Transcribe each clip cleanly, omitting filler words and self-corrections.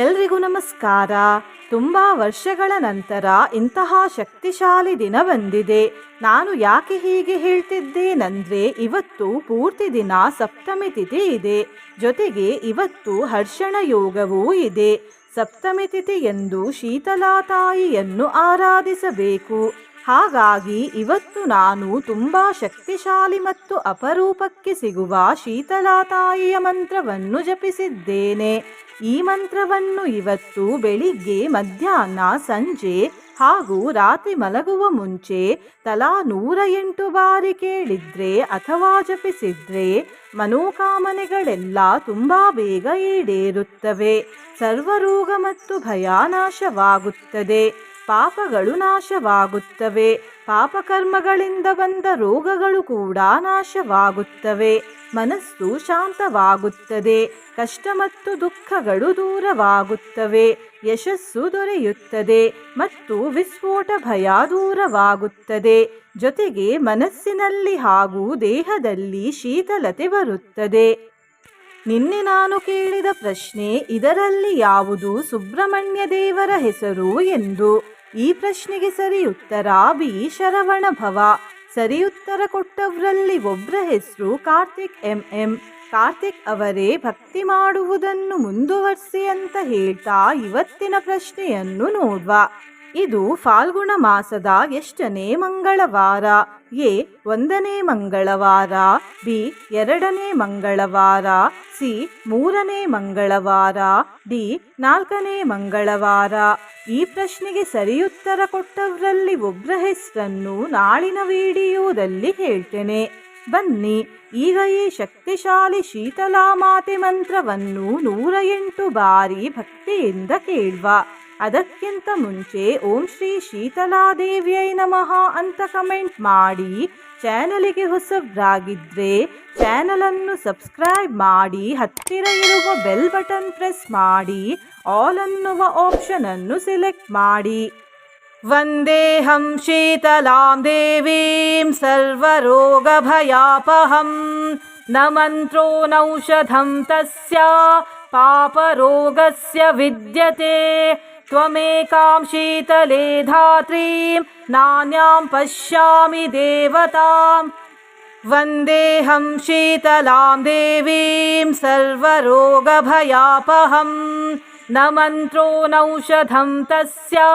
ಎಲ್ರಿಗೂ ನಮಸ್ಕಾರ. ತುಂಬ ವರ್ಷಗಳ ನಂತರ ಇಂತಹ ಶಕ್ತಿಶಾಲಿ ದಿನ ಬಂದಿದೆ. ನಾನು ಯಾಕೆ ಹೀಗೆ ಹೇಳ್ತಿದ್ದೇನೆಂದರೆ, ಇವತ್ತು ಪೂರ್ತಿ ದಿನ ಸಪ್ತಮಿ ತಿಥಿ ಇದೆ. ಜೊತೆಗೆ ಇವತ್ತು ಹರ್ಷಣ ಯೋಗವೂ ಇದೆ. ಸಪ್ತಮಿ ತಿಥಿಯಂದು ಶೀತಲಾ ತಾಯಿಯನ್ನು ಆರಾಧಿಸಬೇಕು. ಹಾಗಾಗಿ ಇವತ್ತು ನಾನು ತುಂಬ ಶಕ್ತಿಶಾಲಿ ಮತ್ತು ಅಪರೂಪಕ್ಕೆ ಸಿಗುವ ಶೀತಲಾ ತಾಯಿಯ ಮಂತ್ರವನ್ನು ಜಪಿಸಿದ್ದೇನೆ. ಈ ಮಂತ್ರವನ್ನು ಇವತ್ತು ಬೆಳಿಗ್ಗೆ, ಮಧ್ಯಾಹ್ನ, ಸಂಜೆ ಹಾಗೂ ರಾತ್ರಿ ಮಲಗುವ ಮುಂಚೆ ತಲಾ 108 ಬಾರಿ ಕೇಳಿದ್ರೆ ಅಥವಾ ಜಪಿಸಿದ್ರೆ ಮನೋಕಾಮನೆಗಳೆಲ್ಲ ತುಂಬ ಬೇಗ ಈಡೇರುತ್ತವೆ. ಸರ್ವರೋಗ ಮತ್ತು ಭಯ ನಾಶವಾಗುತ್ತದೆ. ಪಾಪಗಳು ನಾಶವಾಗುತ್ತವೆ. ಪಾಪಕರ್ಮಗಳಿಂದ ಬಂದ ರೋಗಗಳು ಕೂಡ ನಾಶವಾಗುತ್ತವೆ. ಮನಸ್ಸು ಶಾಂತವಾಗುತ್ತದೆ. ಕಷ್ಟ ಮತ್ತು ದುಃಖಗಳು ದೂರವಾಗುತ್ತವೆ. ಯಶಸ್ಸು ದೊರೆಯುತ್ತದೆ ಮತ್ತು ವಿಸ್ಫೋಟ ಭಯ ದೂರವಾಗುತ್ತದೆ. ಜೊತೆಗೆ ಮನಸ್ಸಿನಲ್ಲಿ ಹಾಗೂ ದೇಹದಲ್ಲಿ ಶೀತಲತೆ ಬರುತ್ತದೆ. ನಿನ್ನೆ ನಾನು ಕೇಳಿದ ಪ್ರಶ್ನೆ, ಇದರಲ್ಲಿ ಯಾವುದು ಸುಬ್ರಹ್ಮಣ್ಯ ದೇವರ ಹೆಸರು ಎಂದು. ಈ ಪ್ರಶ್ನೆಗೆ ಸರಿ ಉತ್ತರ ಬಿ, ಶರವಣ ಭವ. ಸರಿ ಉತ್ತರ ಕೊಟ್ಟವರಲ್ಲಿ ಒಬ್ಬರ ಹೆಸರು ಕಾರ್ತಿಕ್ ಎಂ. ಕಾರ್ತಿಕ್ ಅವರೇ, ಭಕ್ತಿ ಮಾಡುವುದನ್ನು ಮುಂದುವರಿಸಿ ಅಂತ ಹೇಳ್ತಾ ಇವತ್ತಿನ ಪ್ರಶ್ನೆಯನ್ನು ನೋಡುವ. ಇದು ಫಾಲ್ಗುಣ ಮಾಸದ ಎಷ್ಟನೇ ಮಂಗಳವಾರ? ಎ, 1ನೇ ಮಂಗಳವಾರ, ಬಿ, 2ನೇ ಮಂಗಳವಾರ, ಸಿ, 3ನೇ ಮಂಗಳವಾರ, ಡಿ, 4ನೇ ಮಂಗಳವಾರ. ಈ ಪ್ರಶ್ನೆಗೆ ಸರಿಯುತ್ತರ ಕೊಟ್ಟವರಲ್ಲಿ ಒಬ್ಬರ ಹೆಸರನ್ನು ನಾಳಿನ ವಿಡಿಯೋದಲ್ಲಿ ಹೇಳ್ತೇನೆ. ಬನ್ನಿ ಈಗ ಈ ಶಕ್ತಿಶಾಲಿ ಶೀತಲಾ ಮಾತೆ ಮಂತ್ರವನ್ನು 108 ಬಾರಿ ಭಕ್ತಿಯಿಂದ ಕೇಳುವ. ಅದಕ್ಕಿಂತ ಮುಂಚೆ ಓಂ ಶ್ರೀ ಶೀತಲಾದೇವಿಯೈ ನಮಃ ಅಂತ ಕಮೆಂಟ್ ಮಾಡಿ. ಚಾನಲಿಗೆ ಹೊಸಬ್ರಾಗಿದ್ದರೆ ಚಾನಲನ್ನು ಸಬ್ಸ್ಕ್ರೈಬ್ ಮಾಡಿ. ಹತ್ತಿರ ಇರುವ ಬೆಲ್ ಬಟನ್ ಪ್ರೆಸ್ ಮಾಡಿ. ಆಲ್ ಅನ್ನುವ ಆಪ್ಷನ್ ಅನ್ನು ಸೆಲೆಕ್ಟ್ ಮಾಡಿ. ವಂದೇಹಂ ಶೀತಲಾಂ ದೇವೀಂ ಸರ್ವರೋಗಭಯಾಪಹಂ. ನ ಮಂತ್ರೋ ನೌಷಧಂ ತಸ್ಯಾ ಪಾಪರೋಗಸ್ಯ ವಿದ್ಯತೆ. ತ್ವಮೇಕಾಂ ಶೀತಲೇ ಧಾತ್ರೀಂ ನಾನ್ಯಾಂ ಪಶ್ಯಾಮಿ ದೇವತಾಂ. ವಂದೇಹಂ ಶೀತಲಾಂ ದೇವೀಂ ಸರ್ವರೋಗಭಯಾಪಹಂ. ನ ಮಂತ್ರೋ ನೌಷಧಂ ತಸ್ಯಾ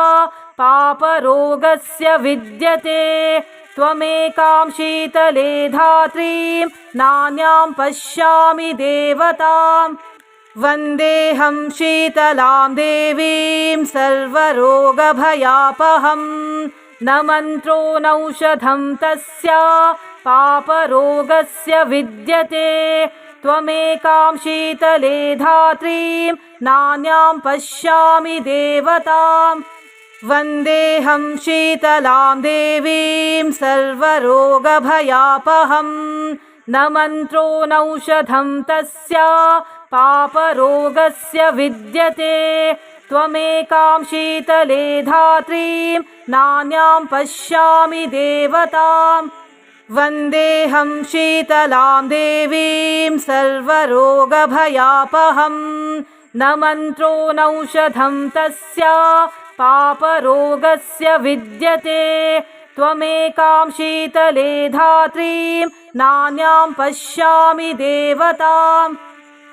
ಪಾಪರೋಗಸ್ಯ ವಿದ್ಯತೆ. ತ್ವಮೇಕಾಂ ಶೀತಲೇ ಧಾತ್ರೀಂ ನಾನ್ಯಾಂ ಪಶ್ಯಾಮಿ ದೇವತಾಂ. ವಂದೇಹಂ ಶೀತಲಾಂ ದೇವೀಂ ಸರ್ವರೋಗಭಯಾಪಹಂ. ನ ಮಂತ್ರೋ ನೌಷಧಂ ತಸ್ಯಾ ಪಾಪರೋಗಸ್ಯ ವಿದ್ಯತೆ. ತ್ವಮೇಕಾಂ ಶೀತಲೇ ಧಾತ್ರೀಂ ನಾನ್ಯಾಂ ಪಶ್ಯಾಮಿ ದೇವತಾಂ. ವಂದೇಹಂ ಶೀತಲಾಂ ದೇವೀಂ ಸರ್ವರೋಗಭಯಾಪಹಂ. ನ ಮಂತ್ರೋ ನೌಷಧಂ ತಸ್ಯಾ ಪಾಪರೋಗಸ್ಯ ವಿದ್ಯತೆ. ತ್ವಮೇಕಾಂ ಶೀತಲೇ ಧಾತ್ರೀಂ ನಾನ್ಯಾಂ ಪಶ್ಯಾಮಿ ದೇವತಾಂ. ವಂದೇಹಂ ಶೀತಲಾಂ ದೇವೀಂ ಸರ್ವರೋಗಭಯಾಪಹಂ. ನ ಮಂತ್ರೋ ನೌಷಧಂ ತಸ್ಯಾ ಪಾಪರೋಗಸ್ಯ ವಿದ್ಯತೆ. ತ್ವಮೇಕಾಂ ಶೀತಲೇ ಧಾತ್ರೀಂ ನಾನ್ಯಾಂ ಪಶ್ಯಾಮಿ ದೇವತಾಂ.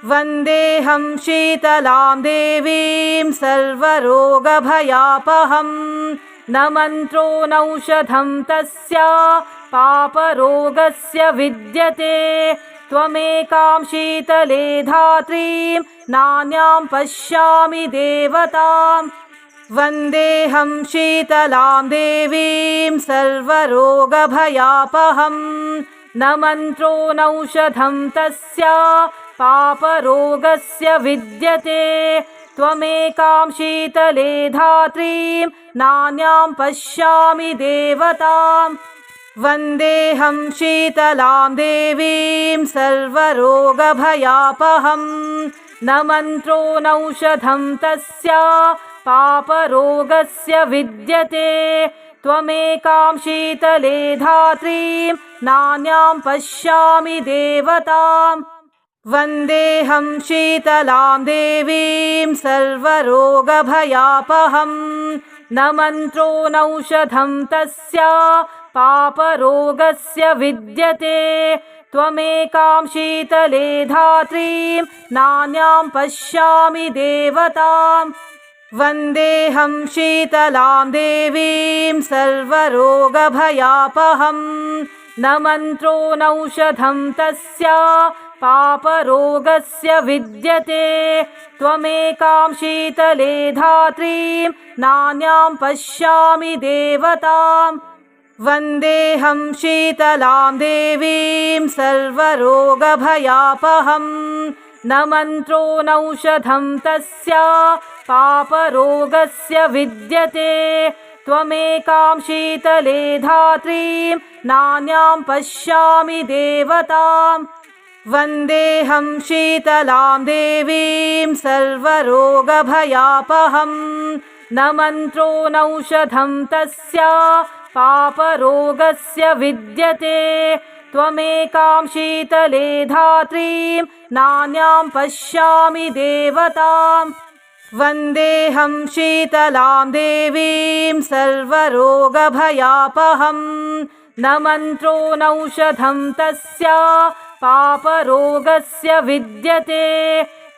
ವಂದೇಹಂ ಶೀತಲಾಂ ದೇವೀಂ ಸರ್ವರೋಗಭಯಾಪಹಂ. ನ ಮಂತ್ರೋ ನೌಷಧಂ ತಸ್ಯಾ ಪಾಪರೋಗಸ್ಯ ವಿದ್ಯತೆ. ತ್ವಮೇಕಾಂ ಶೀತಲೇ ಧಾತ್ರೀಂ ನಾನ್ಯಾಂ ಪಶ್ಯಾಮಿ ದೇವತಾಂ. ವಂದೇಹಂ ಶೀತಲಾಂ ದೇವೀಂ ಸರ್ವರೋಗಭಯಾಪಹಂ. ನ ಮಂತ್ರೋ ನೌಷಧಂ ತಸ್ಯಾ ಪಾಪರೋಗಸ್ಯ ವಿದ್ಯತೆ. ತ್ವಮೇಕಾಂ ಶೀತಲೇ ಧಾತ್ರೀಂ ನಾನ್ಯಾಂ ಪಶ್ಯಾಮಿ ದೇವತಾಂ. ವಂದೇಹಂ ಶೀತಲಾಂ ದೇವೀಂ ಸರ್ವರೋಗಭಯಾಪಹಂ. ನ ಮಂತ್ರೋ ನೌಷಧಂ ತಸ್ಯಾ ಪಾಪರೋಗಸ್ಯ ವಿದ್ಯತೆ. ತ್ವಮೇಕಾಂ ಶೀತಲೇ ಧಾತ್ರೀಂ ನಾನ್ಯಾಂ ಪಶ್ಯಾಮಿ ದೇವತಾಂ. वन्देऽहं शीतलां देवीं सर्वरोगभयापहं न मन्त्रो नौषधं तस्या पापरोगस्य विद्यते त्वमेकां शीतले धात्रीं नान्यां पश्यामि देवताम् वन्देऽहं शीतलां देवीं सर्वरोगभयापहं न मन्त्रो नौषधं तस्या पापरोगस्य विद्यते त्वमेकां शीतले धात्रीं नान्यां पश्यामि देवताम् वन्देऽहं शीतलां देवीं सर्वरोगभयापहं न मन्त्रो नौषधं तस्या पापरोगस्य विद्यते त्वमेकां शीतले धात्रीं नान्यां पश्यामि देवताम् वन्देऽहं शीतलां देवीं सर्वरोगभयापहं न मन्त्रो नौषधं तस्या पापरोगस्य विद्यते त्वमेकां शीतले धात्रीं नान्यां पश्यामि देवताम् वन्देऽहं शीतलां देवीं सर्वरोगभयापहं न मन्त्रो नौषधं तस्या पापरोगस्य विद्यते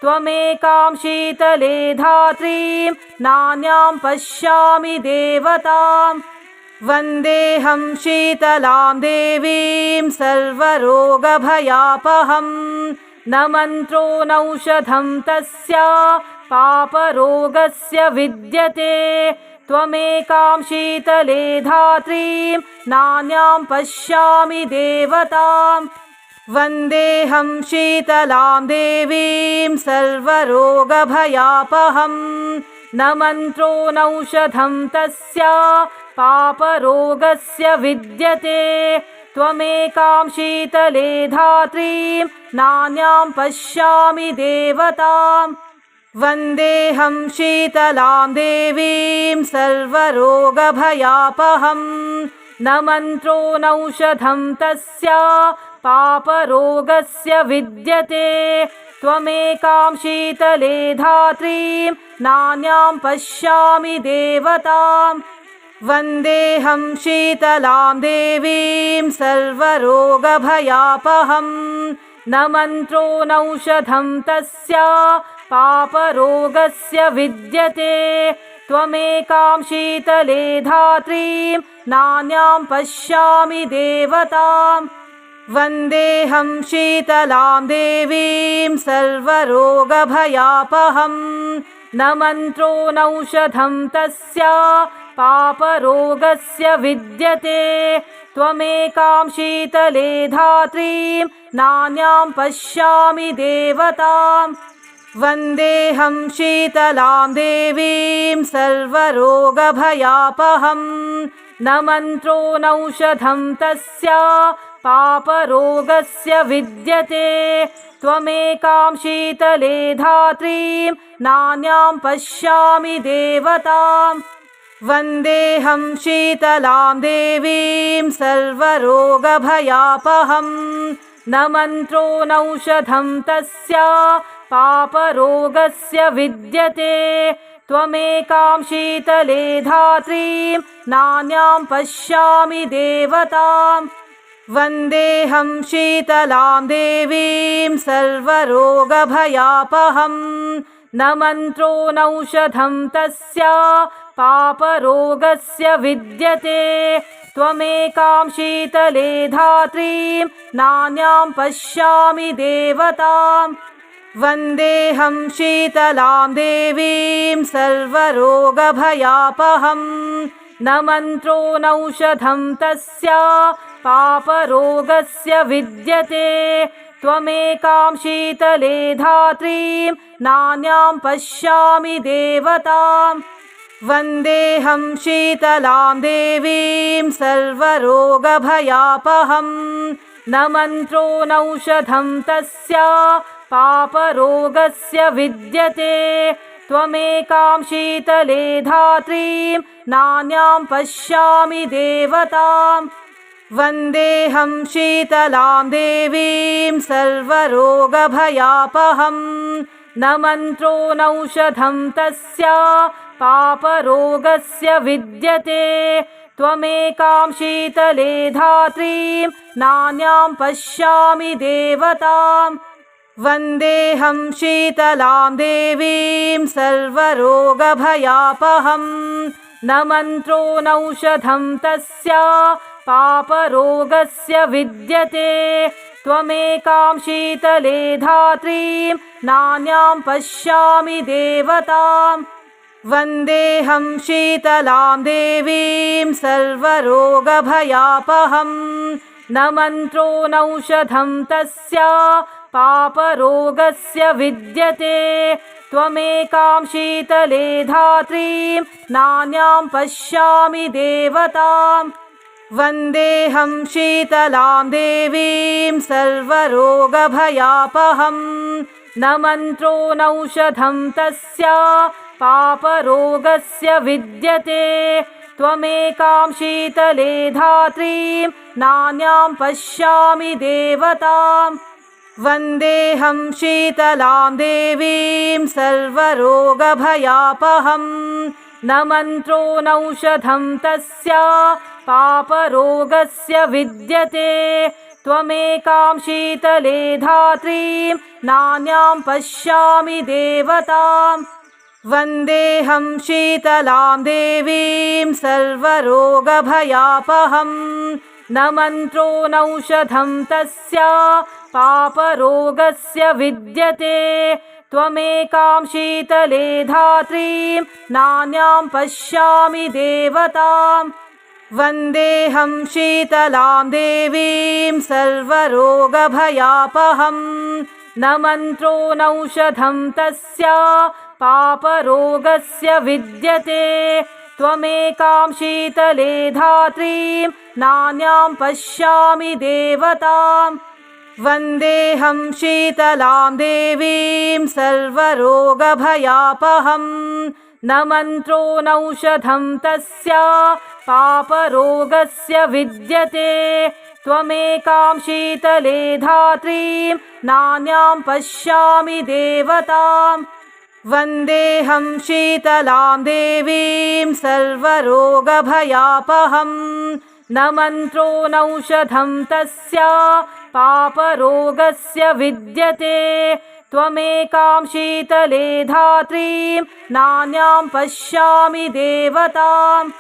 त्वमेकां शीतले धात्रीं नान्यां पश्यामि देवताम् वन्देऽहं शीतलां देवीं सर्वरोगभयापहं न मन्त्रो नौषधं तस्या पापरोगस्य विद्यते त्वमेकां शीतले धात्रीं नान्यां पश्यामि देवताम् वन्देऽहं शीतलां देवीं सर्वरोगभयापहं न मन्त्रो नौषधं तस्या पापरोगस्य विद्यते त्वमेकां शीतले धात्रीं नान्यां पश्यामि देवताम् वन्देऽहं शीतलां देवीं सर्वरोगभयापहं न मन्त्रो नौषधं तस्या पापरोगस्य विद्यते त्वमेकां शीतले धात्रीं नान्यां पश्यामि देवताम् वन्देऽहं शीतलां देवीं सर्वरोगभयापहं न मन्त्रो नौषधं तस्या पापरोगस्य विद्यते त्वमेकां शीतले धात्रीं नान्यां पश्यामि देवताम् वन्देऽहं शीतलां देवीं सर्वरोगभयापहं न मन्त्रो नौषधं तस्या पापरोगस्य विद्यते त्वमेकां शीतले धात्रीं नान्यां पश्यामि देवताम् वन्देऽहं शीतलां देवीं सर्वरोगभयापहं न मन्त्रो नौषधं तस्या पापरोगस्य विद्यते त्वमेकां शीतले धात्रीं नान्यां पश्यामि देवताम् वन्देऽहं शीतलां देवीं सर्वरोगभयापहं न मन्त्रो नौषधं तस्या पापरोगस्य विद्यते त्वमेकां शीतले धात्रीं नान्यां पश्यामि देवताम् वन्देऽहं शीतलां देवीं सर्वरोगभयापहं न मन्त्रो नौषधं तस्या पापरोगस्य विद्यते त्वमेकां शीतले धात्रीं नान्यां पश्यामि देवताम् वन्देऽहं शीतलां देवीं सर्वरोगभयापहं न मन्त्रो नौषधं तस्या पापरोगस्य विद्यते त्वमेकां शीतले धात्रीं नान्यां पश्यामि देवताम् वन्देऽहं शीतलां देवीं सर्वरोगभयापहं न मन्त्रो नौषधं तस्या पापरोगस्य विद्यते त्वमेकां शीतले धात्रीं नान्यां पश्यामि देवताम् वन्देऽहं शीतलां देवीं सर्वरोगभयापहं न मन्त्रो नौषधं तस्या पापरोगस्य विद्यते त्वमेकां शीतले धात्रीं नान्यां पश्यामि देवताम् वन्देऽहं शीतलां देवीं सर्वरोगभयापहं न मन्त्रो नौषधं तस्या पापरोगस्य विद्यते त्वमेकां शीतले धात्रीं नान्यां पश्यामि देवताम् वन्देऽहं शीतलां देवीं सर्वरोगभयापहं न मन्त्रो नौषधं तस्या पापरोगस्य विद्यते त्वमेकां शीतले धात्रीं नान्यां पश्यामि देवताम् वन्देऽहं शीतलां देवीं सर्वरोगभयापहं न मन्त्रो नौषधं तस्या पापरोगस्य विद्यते त्वमेकां शीतले धात्रीं नान्यां पश्यामि देवताम् वन्देऽहं शीतलां देवीं सर्वरोगभयापहं न मन्त्रो नौषधं तस्या पापरोगस्य विद्यते त्वमेकां शीतले धात्रीं नान्यां पश्यामि देवताम् वन्देऽहं शीतलां देवीं सर्वरोगभयापहं न मन्त्रो नौषधं तस्या पापरोगस्य विद्यते त्वमेकां शीतले धात्रीं नान्यां पश्यामि देवताम् वन्देऽहं शीतलां देवीं सर्वरोगभयापहं न मन्त्रो नौषधं तस्या पापरोगस्य विद्यते त्वमेकां शीतले धात्रीं नान्यां पश्यामि देवताम् वन्देऽहं शीतलां देवीं सर्वरोगभयापहं न मन्त्रो नौषधं तस्या पापरोगस्य विद्यते त्वमेकां शीतले धात्रीं नान्यां पश्यामि देवताम् वन्देऽहं शीतलां देवीं सर्वरोगभयापहं न मन्त्रो नौषधं तस्या पापरोगस्य विद्यते त्वमेकां शीतले धात्रीं नान्यां पश्यामि देवताम्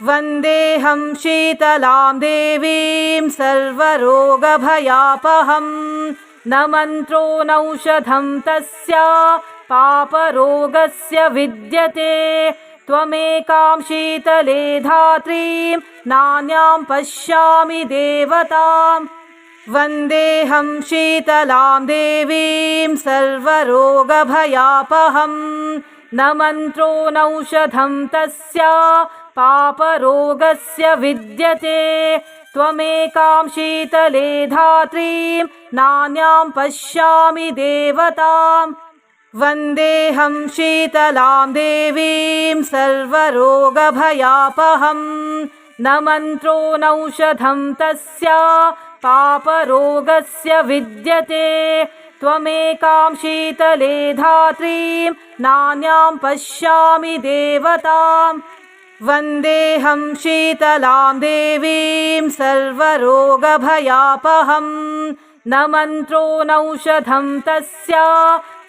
वन्देऽहं शीतलां देवीं सर्वरोगभयापहं न मन्त्रो नौषधं तस्या पापरोगस्य विद्यते त्वमेकां शीतले धात्रीं नान्यां पश्यामि देवताम् वन्देऽहं शीतलां देवीं सर्वरोगभयापहं न मन्त्रो नौषधं तस्या पापरोगस्य विद्यते त्वमेकां शीतले धात्रीं नान्यां पश्यामि देवताम् वन्देऽहं शीतलां देवीं सर्वरोगभयापहं न मन्त्रो नौषधं तस्या पापरोगस्य विद्यते त्वमेकां शीतले धात्रीं नान्यां पश्यामि देवताम् वन्देऽहं शीतलां देवीं सर्वरोगभयापहं न मन्त्रो नौषधं तस्या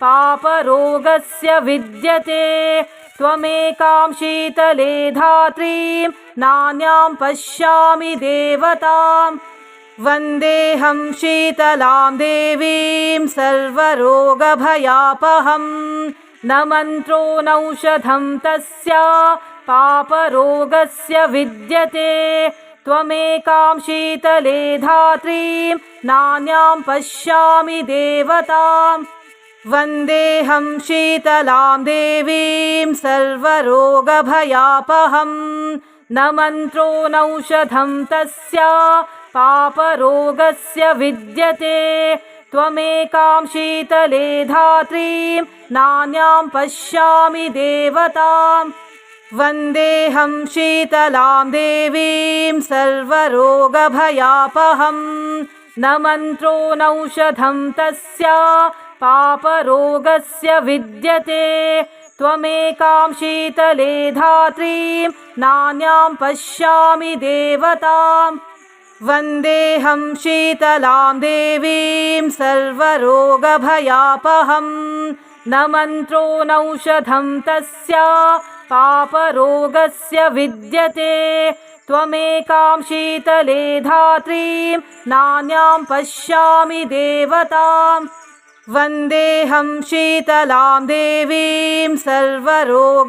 पापरोगस्य विद्यते त्वमेकां शीतले धात्रीं नान्यां पश्यामि देवताम् वन्देऽहं शीतलां देवीं सर्वरोगभयापहं न मन्त्रो नौषधं तस्या पापरोगस्य विद्यते त्वमेकां शीतले धात्रीं नान्यां पश्यामि देवताम् वन्देऽहं शीतलां देवीं सर्वरोगभयापहं न मन्त्रो नौषधं तस्या पापरोगस्य विद्यते त्वमेकां शीतले धात्रीं नान्यां पश्यामि देवताम् वन्देऽहं शीतलां देवीं सर्वरोगभयापहं न मन्त्रो नौषधं तस्या पापरोगस्य विद्यते त्वमेकां शीतले धात्रीं नान्यां पश्यामि देवताम् वन्देऽहं शीतलां देवीं सर्वरोगभयापहं न मन्त्रो नौषधं तस्या पापरोगस्य विद्यते त्वमेकां शीतले धात्रीं नान्यां पश्यामि देवताम् वन्देऽहं शीतलां देवीं सर्वरोगभयापहं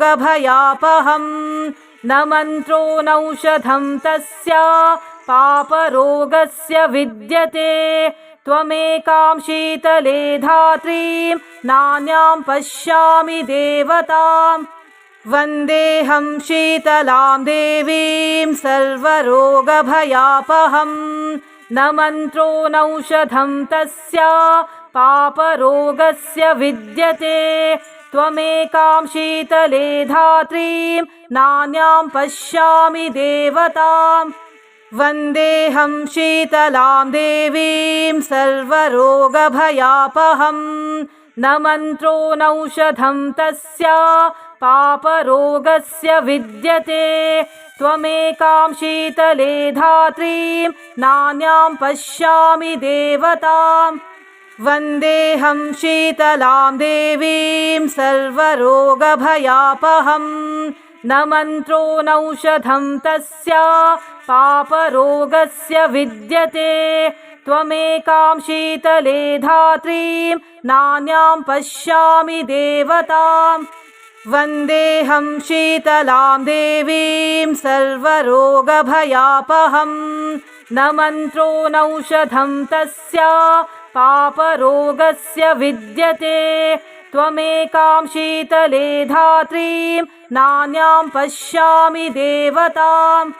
न मन्त्रो नौषधं तस्या पापरोगस्य विद्यते त्वमेकां शीतले धात्रीं नान्यां पश्यामि देवताम् वन्देऽहं शीतलां देवीं सर्वरोगभयापहं न मन्त्रो नौषधं तस्या पापरोगस्य विद्यते त्वमेकां शीतले धात्रीं नान्यां पश्यामि देवताम् वन्देऽहं शीतलां देवीं सर्वरोगभयापहं न मन्त्रो नौषधं तस्या पापरोगस्य विद्यते त्वमेकां शीतले धात्रीं नान्यां पश्यामि देवताम् वन्देऽहं शीतलां देवीं सर्वरोगभयापहं न मन्त्रो नौषधं तस्या पापरोगस्य विद्यते त्वमेकां शीतले धात्रीं नान्यां पश्यामि देवताम् वन्देऽहं शीतलां देवीं सर्वरोगभयापहं न मन्त्रो नौषधं तस्या पापरोगस्य विद्यते त्वमेकां शीतले धात्रीं नान्यां पश्यामि देवताम्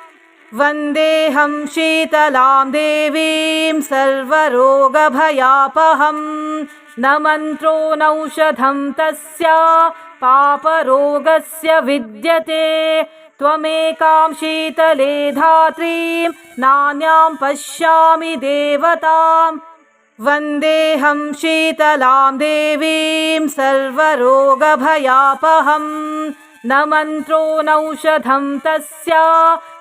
वन्देऽहं शीतलां देवीं सर्वरोगभयापहं न मन्त्रो नौषधं तस्या पापरोगस्य विद्यते त्वमेकां शीतले धात्रीं नान्यां पश्यामि देवताम् वन्देऽहं शीतलां देवीं सर्वरोगभयापहं न मन्त्रो नौषधं तस्या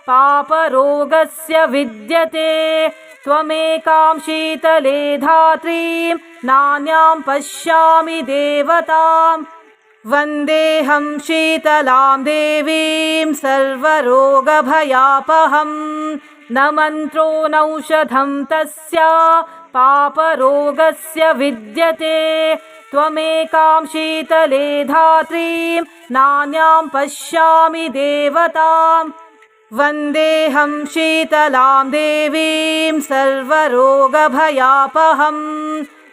पापरोगस्य विद्यते त्वमेकां शीतले धात्रीं नान्यां पश्यामि देवताम् वन्देऽहं शीतलां देवीं सर्वरोगभयापहं न मन्त्रो नौषधं तस्या पापरोगस्य विद्यते त्वमेकां शीतले धात्रीं नान्यां पश्यामि देवताम् वन्देऽहं शीतलां देवीं सर्वरोगभयापहं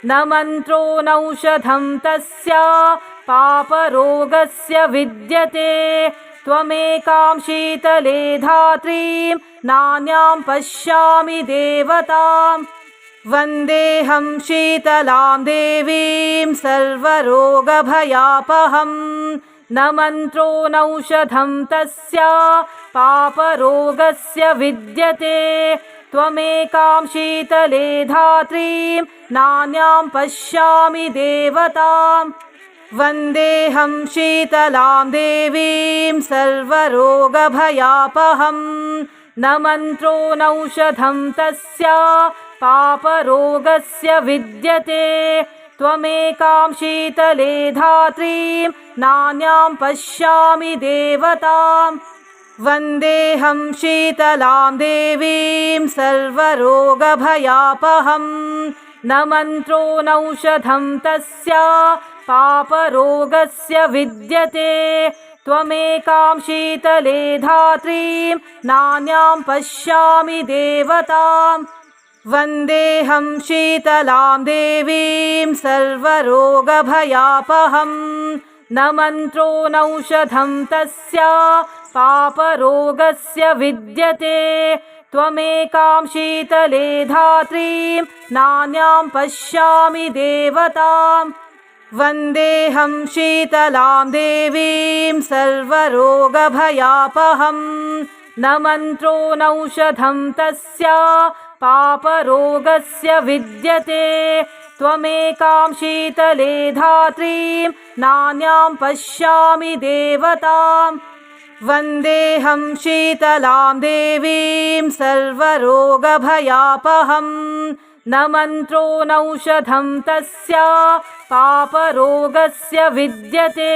न मन्त्रो नौषधं तस्या पापरोगस्य विद्यते त्वमेकां शीतले धात्रीं नान्यां पश्यामि देवताम् वन्देऽहं शीतलां देवीं सर्वरोगभयापहं न मन्त्रो नौषधं तस्या पापरोगस्य विद्यते त्वमेकां शीतले धात्रीं नान्यां पश्यामि देवताम् वन्देऽहं शीतलां देवीं सर्वरोगभयापहं न मन्त्रो नौषधं तस्या पापरोगस्य विद्यते त्वमेकां शीतले धात्रीं नान्यां पश्यामि देवताम् वन्देऽहं शीतलां देवीं सर्वरोगभयापहं न मन्त्रो नौषधं तस्या पापरोगस्य विद्यते त्वमेकां शीतले धात्रीं नान्यां पश्यामि देवताम् वन्देऽहं शीतलां देवीं सर्वरोगभयापहं न मन्त्रो नौषधं तस्या पापरोगस्य विद्यते त्वमेकां शीतले धात्रीं नान्यां पश्यामि देवताम् वन्देऽहं शीतलां देवीं सर्वरोगभयापहं न मन्त्रो नौषधं तस्या पापरोगस्य विद्यते त्वमेकां शीतले धात्रीं नान्यां पश्यामि देवताम् वन्देऽहं शीतलां देवीं सर्वरोगभयापहं न मन्त्रो नौषधं तस्या पापरोगस्य विद्यते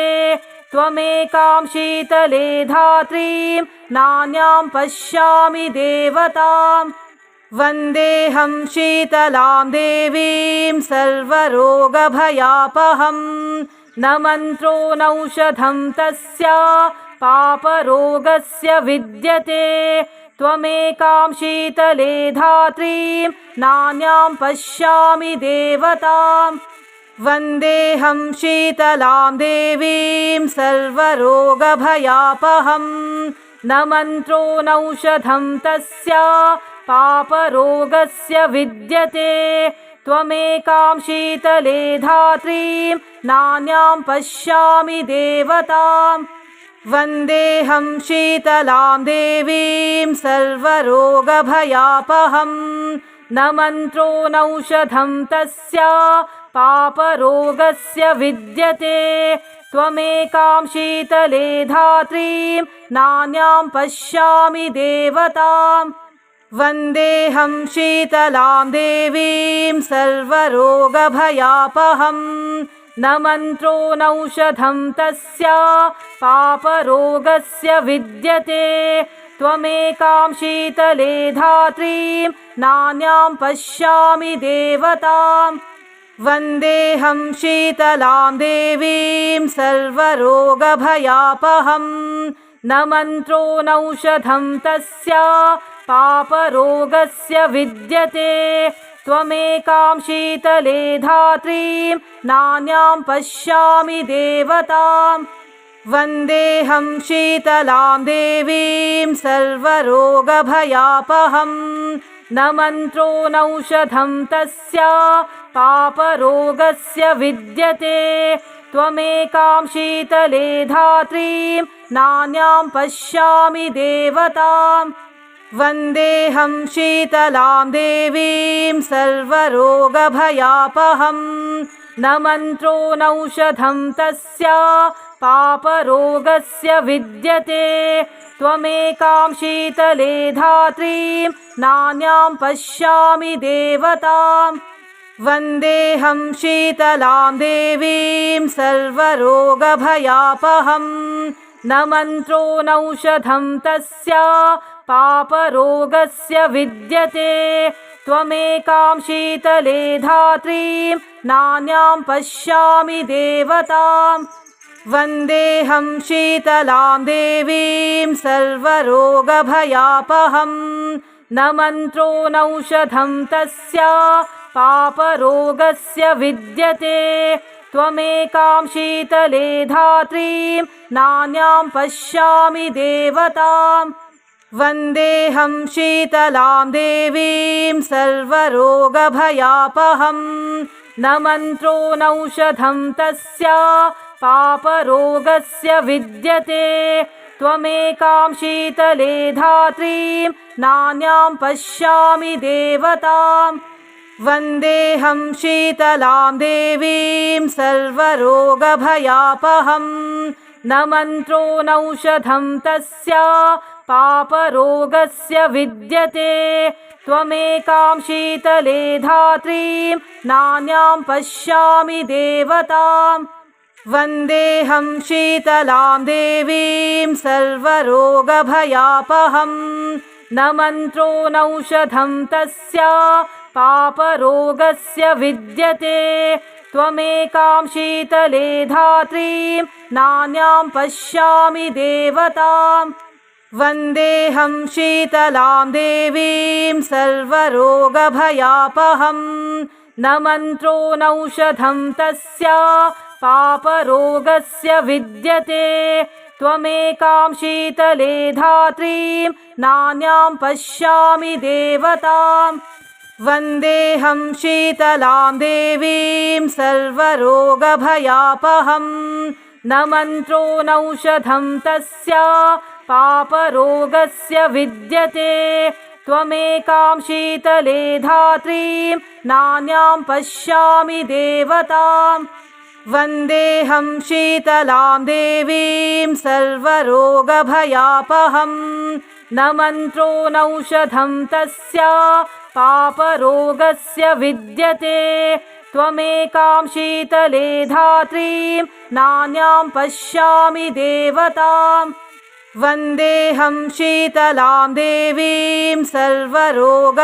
त्वमेकां शीतले धात्रीं नान्यां पश्यामि देवताम् वन्देऽहं शीतलां देवीं सर्वरोगभयापहं न मन्त्रो नौषधं तस्या पापरोगस्य विद्यते त्वमेकां शीतले धात्रीं नान्यां पश्यामि देवताम् वन्देऽहं शीतलां देवीं सर्वरोगभयापहं न मन्त्रो नौषधं तस्या पापरोगस्य विद्यते त्वमेकां शीतले धात्रीं नान्यां पश्यामि देवताम् वन्देऽहं शीतलां देवीं सर्वरोगभयापहं न मन्त्रो नौषधं तस्या पापरोगस्य विद्यते त्वमेकां शीतले धात्रीं नान्यां पश्यामि देवताम् वन्देऽहं शीतलां देवीं सर्वरोगभयापहं न मन्त्रो नौषधं तस्या पापरोगस्य विद्यते त्वमेकां शीतले धात्रीं नान्यां पश्यामि देवताम् वन्देऽहं शीतलां देवीं सर्वरोगभयापहं न मन्त्रो नौषधं तस्या पापरोगस्य विद्यते त्वमेकां शीतले धात्रीं नान्यां पश्यामि देवताम् वन्देऽहं शीतलां देवीं सर्वरोगभयापहं न मन्त्रो नौषधं तस्या पापरोगस्य विद्यते त्वमेकां शीतले धात्रीं नान्यां पश्यामि देवताम् वन्देऽहं शीतलां देवीं सर्वरोगभयापहं न मन्त्रो नौषधं तस्या पापरोगस्य विद्यते त्वमेकां शीतले धात्रीं नान्यां पश्यामि देवताम् वन्देऽहं शीतलां देवीं सर्वरोगभयापहं न मन्त्रो नौषधं तस्या पापरोगस्य विद्यते त्वमेकां शीतले धात्रीं नान्यां पश्यामि देवताम् वन्देऽहं शीतलां देवीं सर्वरोगभयापहं न मन्त्रो नौषधं तस्या पापरोगस्य विद्यते त्वमेकां शीतले धात्रीं नान्यां पश्यामि देवताम् वन्देऽहं शीतलां देवीं सर्वरोगभयापहं न मन्त्रो नौषधं तस्या पापरोगस्य विद्यते त्वमेकां शीतले धात्रीं नान्यां पश्यामि देवताम् वन्देऽहं शीतलां देवीं सर्वरोगभयापहं न मन्त्रो नौषधं तस्या पापरोगस्य विद्यते त्वमेकां शीतले धात्रीं नान्यां पश्यामि देवताम् वन्देऽहं शीतलां देवीं सर्वरोगभयापहं न मन्त्रो नौषधं तस्या पापरोगस्य विद्यते त्वमेकां शीतले धात्रीं नान्यां पश्यामि देवताम् वन्देऽहं शीतलां देवीं सर्वरोगभयापहं न मन्त्रो नौषधं तस्या पापरोगस्य विद्यते त्वमेकां शीतले धात्रीं नान्यां पश्यामि देवताम् वन्देऽहं शीतलां देवीं सर्वरोगभयापहं न मन्त्रो नौषधं तस्या पापरोगस्य विद्यते त्वमेकां शीतले धात्रीं नान्यां पश्यामि देवताम् वन्देऽहं शीतलां देवीं सर्वरोगभयापहं न मन्त्रो नौषधं तस्या पापरोगस्य विद्यते त्वमेकां शीतले धात्रीं नान्यां पश्यामि देवताम् वन्देऽहं शीतलां देवीं सर्वरोगभयापहं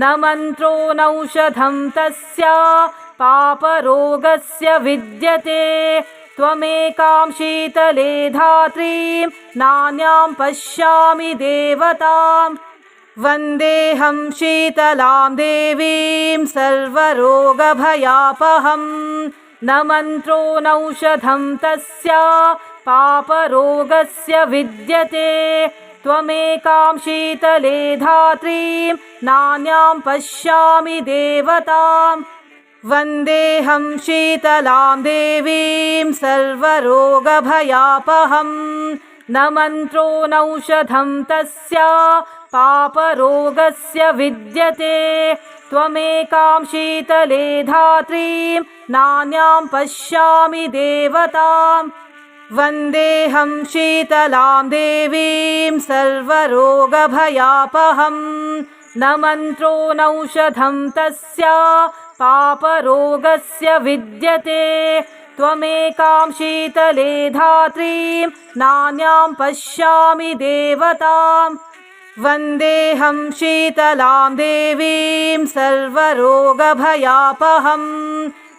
न मन्त्रो नौषधं तस्या पापरोगस्य विद्यते त्वमेकां शीतले धात्रीं नान्यां पश्यामि देवताम् वन्देऽहं शीतलां देवीं सर्वरोगभयापहं न मन्त्रो नौषधं तस्या पापरोगस्य विद्यते त्वमेकां शीतले धात्रीं नान्यां पश्यामि देवताम् वन्देऽहं शीतलां देवीं सर्वरोगभयापहं न मन्त्रो नौषधं तस्या पापरोगस्य विद्यते त्वमेकां शीतले धात्रीं नान्यां पश्यामि देवताम् वन्देऽहं शीतलां देवीं सर्वरोगभयापहं न मन्त्रो नौषधं तस्या पापरोगस्य विद्यते त्वमेकां शीतले धात्रीं नान्यां पश्यामि देवताम् वन्देऽहं शीतलां देवीं सर्वरोगभयापहं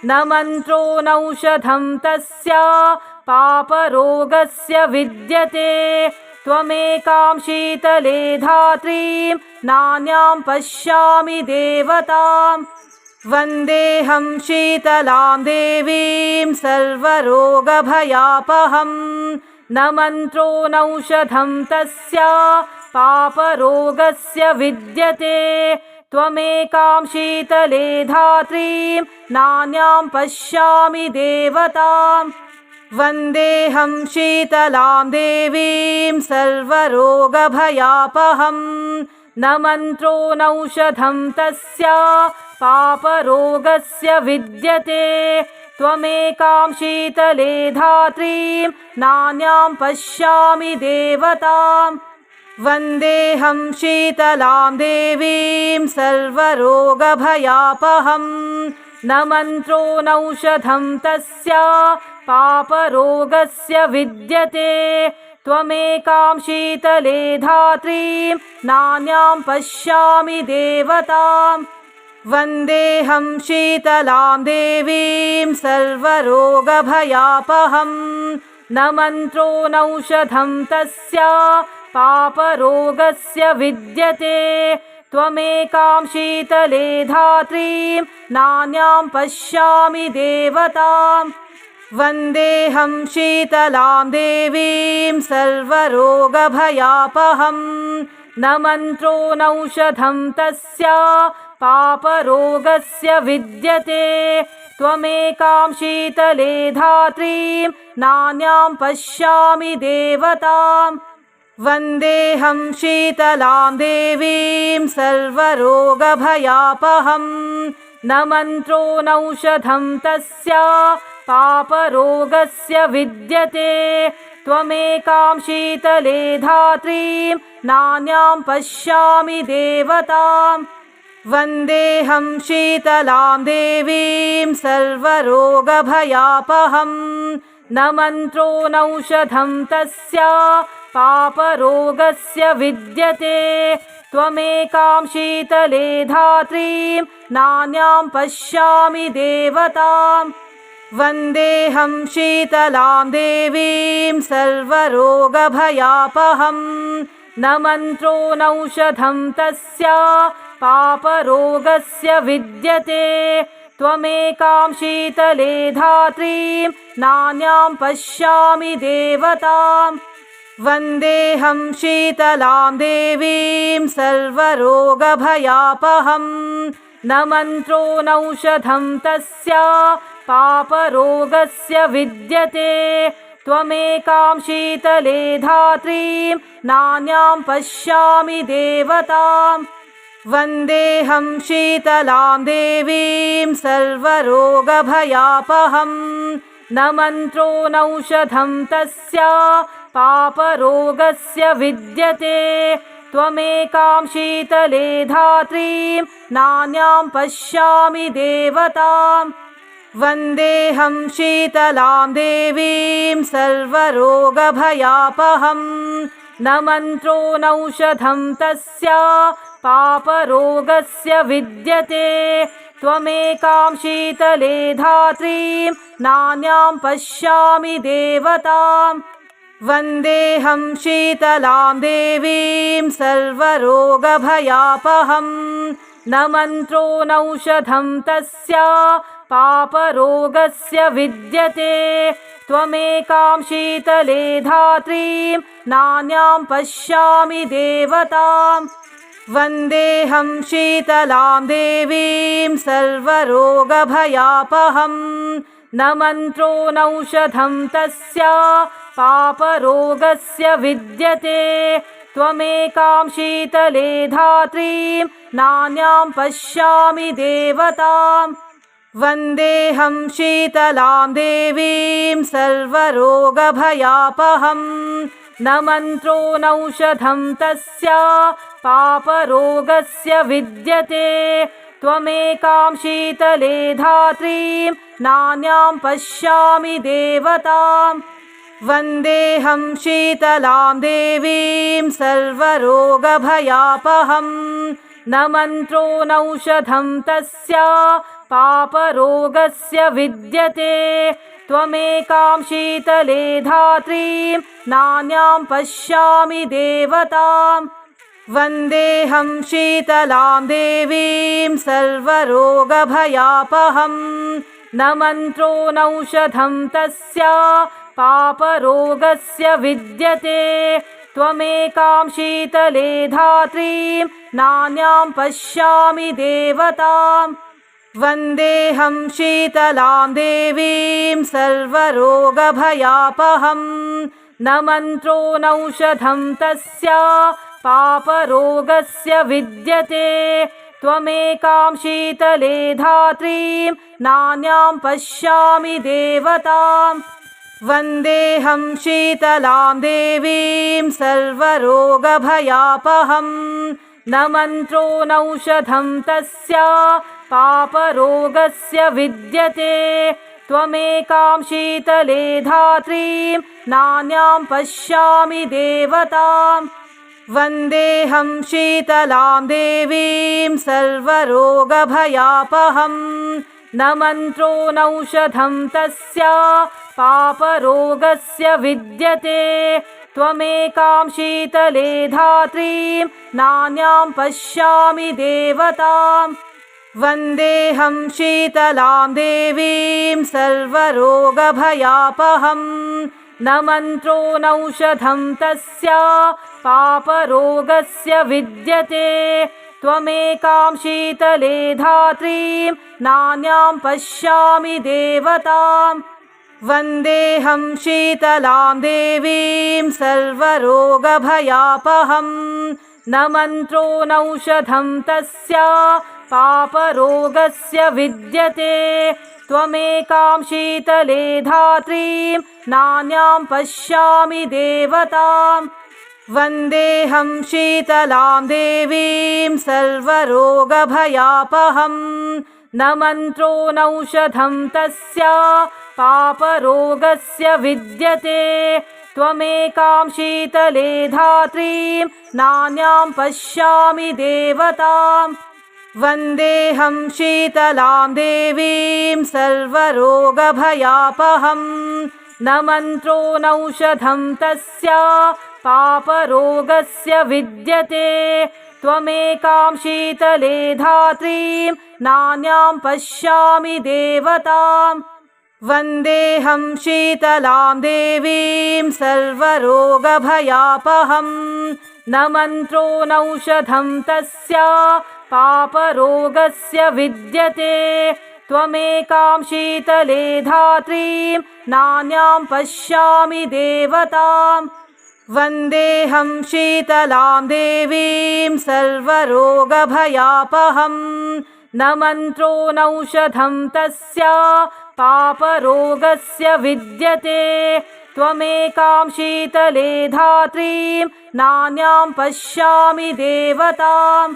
न मन्त्रो नौषधं तस्या पापरोगस्य विद्यते त्वमेकां शीतले धात्रीं नान्यां पश्यामि देवताम् वन्देऽहं शीतलां देवीं सर्वरोगभयापहं न मन्त्रो नौषधं तस्या पापरोगस्य विद्यते त्वमेकां शीतले धात्रीं नान्यां पश्यामि देवताम् वन्देऽहं शीतलां देवीं सर्वरोगभयापहं न मन्त्रो नौषधं तस्या पापरोगस्य विद्यते त्वमेकां शीतले धात्रीं नान्यां पश्यामि देवताम् वन्देऽहं शीतलां देवीं सर्वरोगभयापहं न मन्त्रो नौषधं तस्या पापरोगस्य विद्यते त्वमेकां शीतले धात्रीं नान्यां पश्यामि देवताम् वन्देऽहं शीतलां देवीं सर्वरोगभयापहं न मन्त्रो नौषधं तस्या पापरोगस्य विद्यते त्वमेकां शीतले धात्रीं नान्यां पश्यामि देवताम् वन्देऽहं शीतलां देवीं सर्वरोगभयापहं न मन्त्रो नौषधं तस्या पापरोगस्य विद्यते त्वमेकां शीतले धात्रीं नान्यां पश्यामि देवताम् वन्देऽहं शीतलां देवीं सर्वरोगभयापहं न मन्त्रो नौषधं तस्या पापरोगस्य विद्यते त्वमेकां शीतले धात्रीं नान्यां पश्यामि देवताम् वन्देऽहं शीतलां देवीं सर्वरोगभयापहं न मन्त्रो नौषधं तस्या पापरोगस्य विद्यते त्वमेकां शीतले धात्रीं नान्यां पश्यामि देवताम् वन्देऽहं शीतलां देवीं सर्वरोगभयापहं न मन्त्रो नौषधं तस्या पापरोगस्य विद्यते त्वमेकां शीतले धात्रीं नान्यां पश्यामि देवताम् वन्देऽहं शीतलां देवीं सर्वरोगभयापहं न मन्त्रो नौषधं तस्या पापरोगस्य विद्यते त्वमेकां शीतले धात्रीं नान्यां पश्यामि देवताम् वन्देऽहं शीतलां देवीं सर्वरोगभयापहं न मन्त्रो नौषधं तस्या पापरोगस्य विद्यते त्वमेकां शीतले धात्रीं नान्यां पश्यामि देवताम् वन्देऽहं शीतलां देवीं सर्वरोगभयापहं न मन्त्रो नौषधं तस्या पापरोगस्य विद्यते त्वमेकां शीतले धात्रीं नान्यां पश्यामि देवताम् वन्देऽहं शीतलां देवीं सर्वरोगभयापहं न मन्त्रो नौषधं तस्या पापरोगस्य विद्यते त्वमेकां शीतले धात्रीं नान्यां पश्यामि देवताम् वन्देऽहं शीतलां देवीं सर्वरोगभयापहं न मन्त्रो नौषधं तस्या पापरोगस्य विद्यते त्वमेकां शीतले धात्रीं नान्यां पश्यामि देवताम् वन्देऽहं शीतलां देवीं सर्वरोगभयापहं न मन्त्रो नौषधं तस्या पापरोगस्य विद्यते त्वमेकां शीतले धात्रीं नान्यां पश्यामि देवताम् वन्देऽहं शीतलां देवीं सर्वरोगभयापहं न मन्त्रो नौषधं तस्या पापरोगस्य विद्यते त्वमेकां शीतले धात्रीं नान्यां पश्यामि देवताम् वन्देऽहं शीतलां देवीं सर्वरोगभयापहं न मन्त्रो नौषधं तस्या पापरोगस्य विद्यते त्वमेकां शीतले धात्रीं नान्यां पश्यामि देवताम् वन्देऽहं शीतलां देवीं सर्वरोगभयापहं न मन्त्रो नौषधं तस्या पापरोगस्य विद्यते त्वमेकां शीतले धात्रीं नान्यां पश्यामि देवताम् वन्देऽहं शीतलां देवीं सर्वरोगभयापहं न मन्त्रो नौषधं तस्या पापरोगस्य विद्यते त्वमेकां शीतले धात्रीं नान्यां पश्यामि देवताम् वन्देऽहं शीतलां देवीं सर्वरोगभयापहं न मन्त्रो नौषधं तस्या पापरोगस्य विद्यते त्वमेकां शीतले धात्रीं नान्यां पश्यामि देवताम् वन्देऽहं शीतलां देवीं सर्वरोगभयापहं न मन्त्रो नौषधं तस्या पापरोगस्य विद्यते त्वमेकां शीतले धात्रीं नान्यां पश्यामि देवताम् वन्देऽहं शीतलां देवीं सर्वरोगभयापहं न मन्त्रो नौषधं तस्या पापरोगस्य विद्यते त्वमेकां शीतले धात्रीं नान्यां पश्यामि देवताम् वन्देऽहं शीतलां देवीं सर्वरोगभयापहं न मन्त्रो नौषधं तस्या पापरोगस्य विद्यते त्वमेकां शीतले धात्रीं नान्यां पश्यामि देवताम् वन्देऽहं शीतलां देवीं सर्वरोगभयापहं न मन्त्रो नौषधं तस्या पापरोगस्य विद्यते त्वमेकां शीतले धात्रीं नान्यां पश्यामि देवताम् वन्देऽहं शीतलां देवीं सर्वरोगभयापहं न मन्त्रो नौषधं तस्या पापरोगस्य विद्यते त्वमेकां शीतले धात्रीं नान्यां पश्यामि देवतां वन्देऽहं शीतलां देवीं सर्वरोगभयापहं न मन्त्रो नौषधं तस्या पापरोगस्य विद्यते त्वमेकां शीतले धात्रीं नान्यां पश्यामि देवतां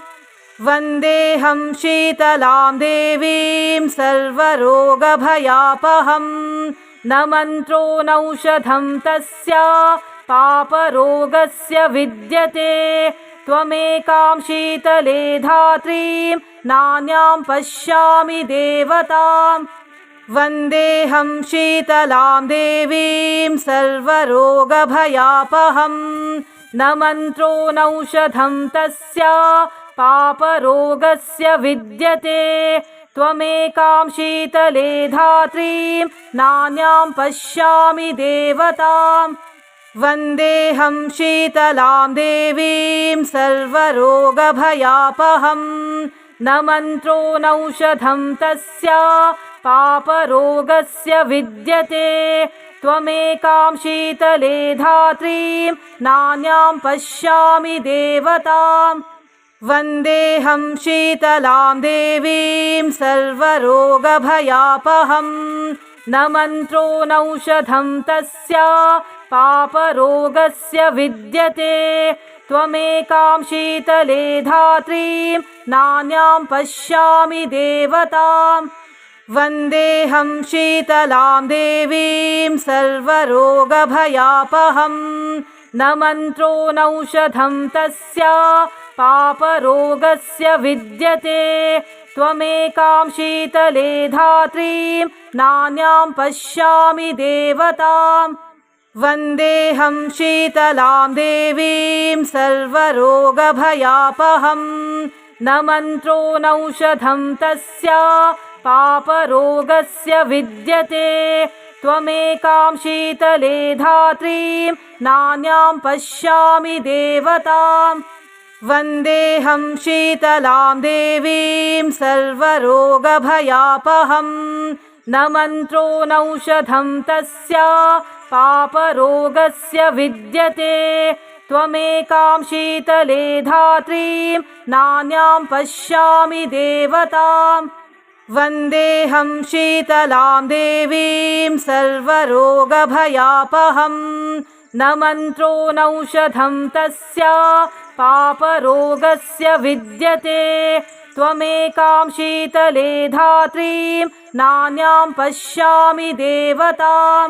वन्देऽहं शीतलां देवीं सर्वरोगभयापहं न मन्त्रो नौषधं तस्या पापरोगस्य विद्यते त्वमेकां शीतले धात्रीं नान्यां पश्यामि देवतां वन्देऽहं शीतलां देवीं सर्वरोगभयापहं न मन्त्रो नौषधं तस्या पापरोगस्य विद्यते त्वमेकां शीतले धात्रीं नान्यां पश्यामि देवतां वन्देऽहं शीतलां देवीं सर्वरोगभयापहं न मन्त्रो नौषधं तस्या पापरोगस्य विद्यते त्वमेकां शीतले धात्रीं नान्यां पश्यामि देवतां वन्देऽहं शीतलां देवीं सर्वरोगभयापहं न मन्त्रो नौषधं तस्या पापरोगस्य विद्यते त्वमेकां शीतले धात्रीं नान्यां पश्यामि देवतां वन्देऽहं शीतलां देवीं सर्वरोगभयापहं न मन्त्रो नौषधं तस्या पापरोगस्य विद्यते त्वमेकां शीतले धात्रीं नान्यां पश्यामि देवतां वन्देऽहं शीतलां देवीं सर्वरोगभयापहं न मन्त्रो नौषधं तस्या पापरोगस्य विद्यते त्वमेकां शीतले धात्रीं नान्यां पश्यामि देवतां वन्देऽहं शीतलां देवीं सर्वरोगभयापहं न मन्त्रो नौषधं तस्या पापरोगस्य विद्यते त्वमेकां शीतले धात्रीं नान्यां पश्यामि देवतां वन्देऽहं शीतलां देवीं सर्वरोगभयापहं न मन्त्रो नौषधं तस्या पापरोगस्य विद्यते त्वमेकां शीतले धात्रीं नान्यां पश्यामि देवतां